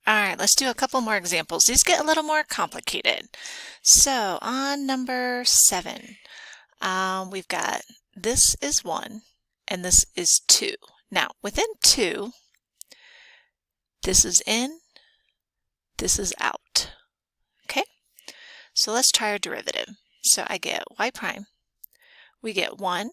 All right, let's do a couple more examples. These get a little more complicated. So on number 7, we've got this is 1 and this is 2. Now within 2, this is in, this is out. Okay, so let's try our derivative. So I get y prime, we get 1,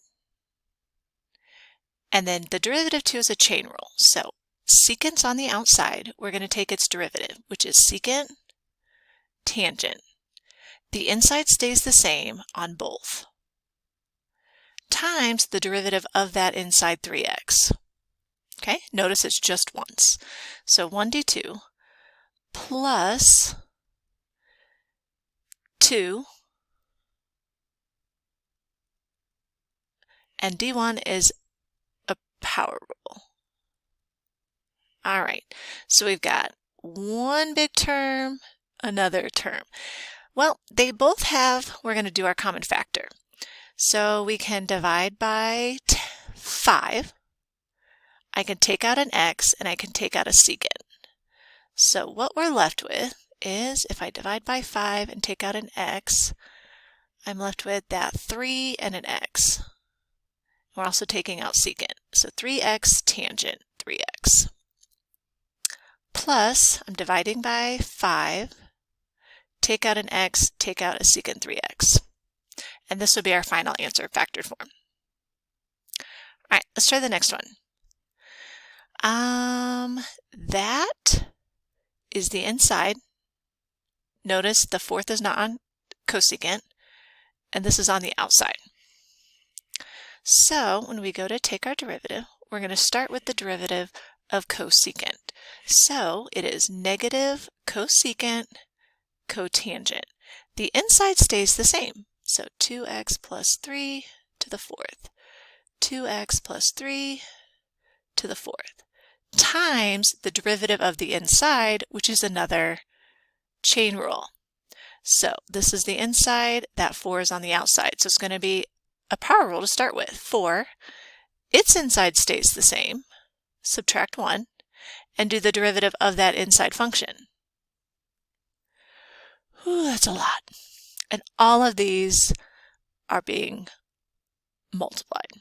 and then the derivative 2 is a chain rule. So secant's on the outside, we're going to take its derivative, which is secant tangent. The inside stays the same on both, times the derivative of that inside 3x. Okay, notice it's just once. So 1d2 plus 2, and d1 is a power rule. All right, so we've got one big term, another term. Well, they both have, we're going to do our common factor. So we can divide by 5. I can take out an x and I can take out a secant. So what we're left with is, if I divide by 5 and take out an x, I'm left with that 3 and an x. We're also taking out secant. So 3x tangent 3x. Plus, I'm dividing by 5, take out an x, take out a secant 3x. And this will be our final answer, factored form. All right, let's try the next one. That is the inside. Notice the fourth is not on cosecant, and this is on the outside. So when we go to take our derivative, we're going to start with the derivative of cosecant. So it is negative cosecant cotangent. The inside stays the same. So 2x plus 3 to the 4th, 2x plus 3 to the 4th, times the derivative of the inside, which is another chain rule. So this is the inside, that 4 is on the outside. So it's going to be a power rule to start with. 4, its inside stays the same, subtract 1, and do the derivative of that inside function. Whew, that's a lot. And all of these are being multiplied.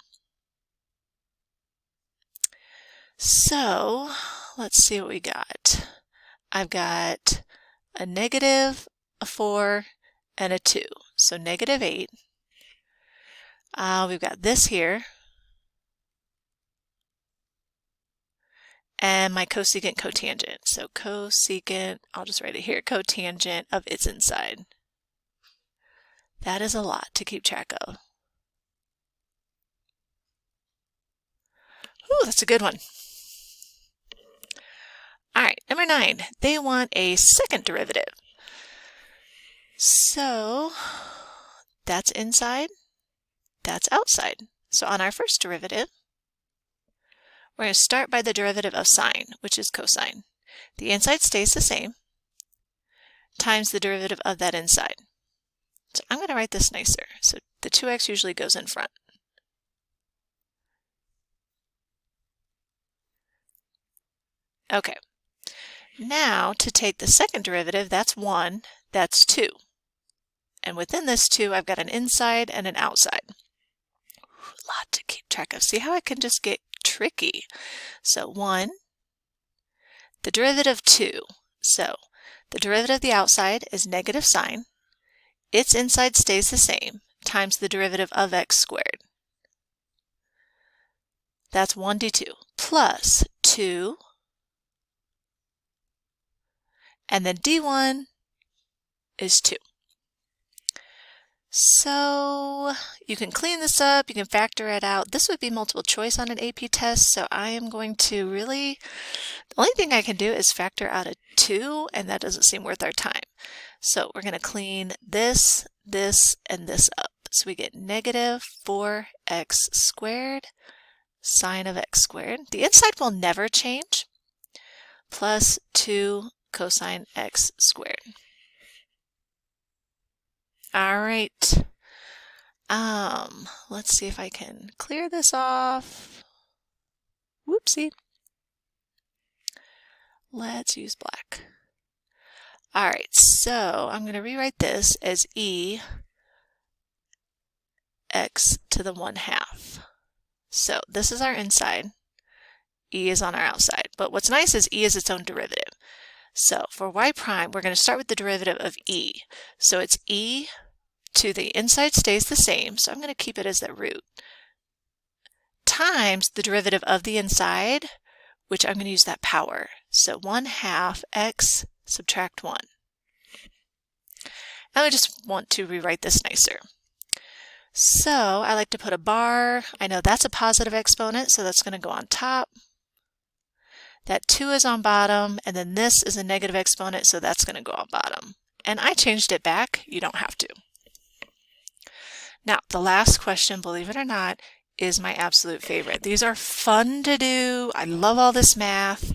So let's see what we got. I've got a negative, a 4, and a 2. So negative 8. We've got this here. And my cosecant cotangent. So cosecant, I'll just write it here, cotangent of its inside. That is a lot to keep track of. Ooh, that's a good one. All right, number 9, they want a second derivative. So that's inside, that's outside. So on our first derivative, we're going to start by the derivative of sine, which is cosine. The inside stays the same, times the derivative of that inside. So I'm going to write this nicer. So the 2x usually goes in front. Okay. Now to take the second derivative, that's 1, that's 2. And within this 2, I've got an inside and an outside. A lot to keep track of. See how it can just get tricky. So 1, the derivative of 2. So the derivative of the outside is negative sine. Its inside stays the same, times the derivative of x squared. That's 1d2 plus 2, and then d1 is 2. So you can clean this up, you can factor it out. This would be multiple choice on an AP test, so I am going to the only thing I can do is factor out a 2, and that doesn't seem worth our time. So we're going to clean this, this, and this up. So we get negative 4x squared sine of x squared. The inside will never change, plus 2 cosine x squared. All right. Let's see if I can clear this off. Whoopsie. Let's use black. All right, so I'm going to rewrite this as e x to the 1/2. So this is our inside. E is on our outside. But what's nice is e is its own derivative. So for y prime, we're going to start with the derivative of e. So it's e to the inside stays the same, so I'm going to keep it as the root, times the derivative of the inside, which I'm going to use that power. So 1/2 x subtract 1. And I just want to rewrite this nicer. So I like to put a bar. I know that's a positive exponent, so that's going to go on top. That 2 is on bottom, and then this is a negative exponent, so that's going to go on bottom. And I changed it back. You don't have to. Now, the last question, believe it or not, is my absolute favorite. These are fun to do. I love all this math,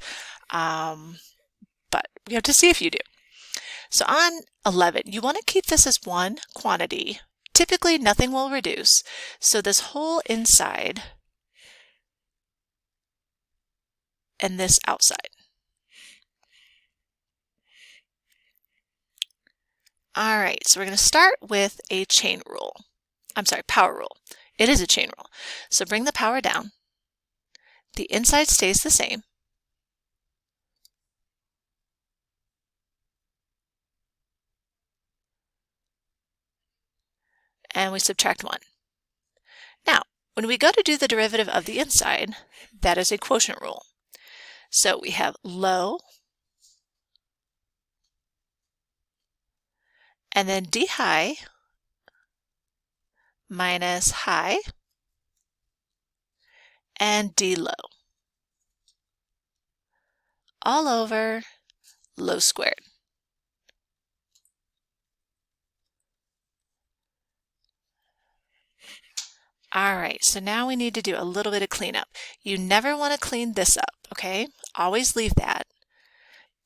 but we have to see if you do. So on 11, you want to keep this as one quantity. Typically, nothing will reduce. So this whole inside and this outside. All right, so we're going to start with a chain rule. I'm sorry, power rule. It is a chain rule. So bring the power down. The inside stays the same. And we subtract 1. Now, when we go to do the derivative of the inside, that is a quotient rule. So we have low, and then d high minus high, and d low, all over low squared. All right, so now we need to do a little bit of cleanup. You never want to clean this up, okay? Always leave that,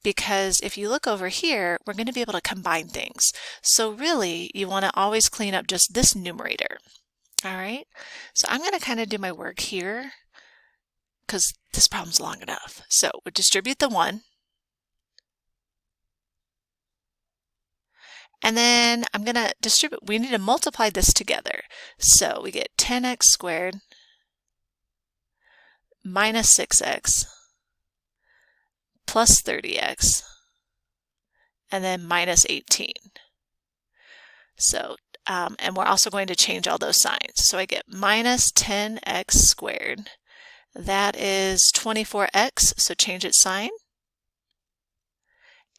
because if you look over here, we're going to be able to combine things. So really, you want to always clean up just this numerator. All right, so I'm going to kind of do my work here because this problem's long enough. So we'll distribute the 1. And then I'm going to distribute, we need to multiply this together. So we get 10x squared minus 6x plus 30x, and then minus 18. So, and we're also going to change all those signs. So I get minus 10x squared. That is 24x, so change its sign.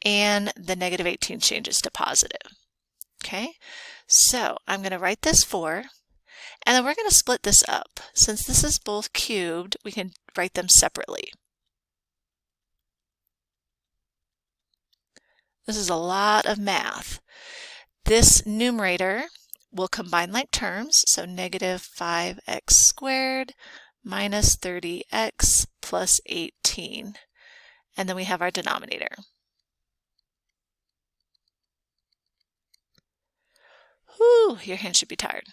And the negative 18 changes to positive. Okay, so I'm going to write this 4, and then we're going to split this up. Since this is both cubed, we can write them separately. This is a lot of math. This numerator will combine like terms, so negative 5x squared minus 30x plus 18, and then we have our denominator. Whew, your hand should be tired.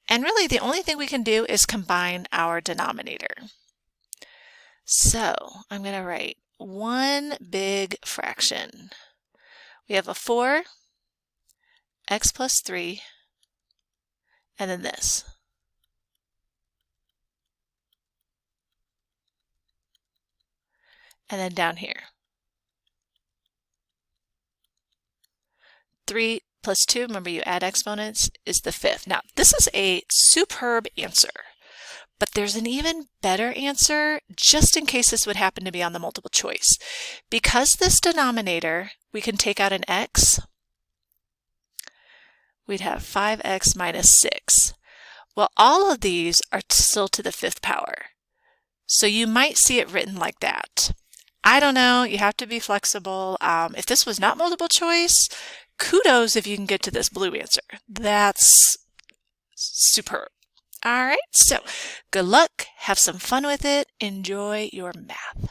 And really the only thing we can do is combine our denominator. So I'm going to write one big fraction. We have a 4, x plus 3, and then this. And then down here. 3 plus 2, remember you add exponents, is the 5th. Now, this is a superb answer, but there's an even better answer just in case this would happen to be on the multiple choice. Because this denominator, we can take out an x, we'd have 5x minus 6. Well, all of these are still to the 5th power. So you might see it written like that. I don't know, you have to be flexible. If this was not multiple choice, kudos if you can get to this blue answer. That's superb. All right, so good luck, have some fun with it, enjoy your math.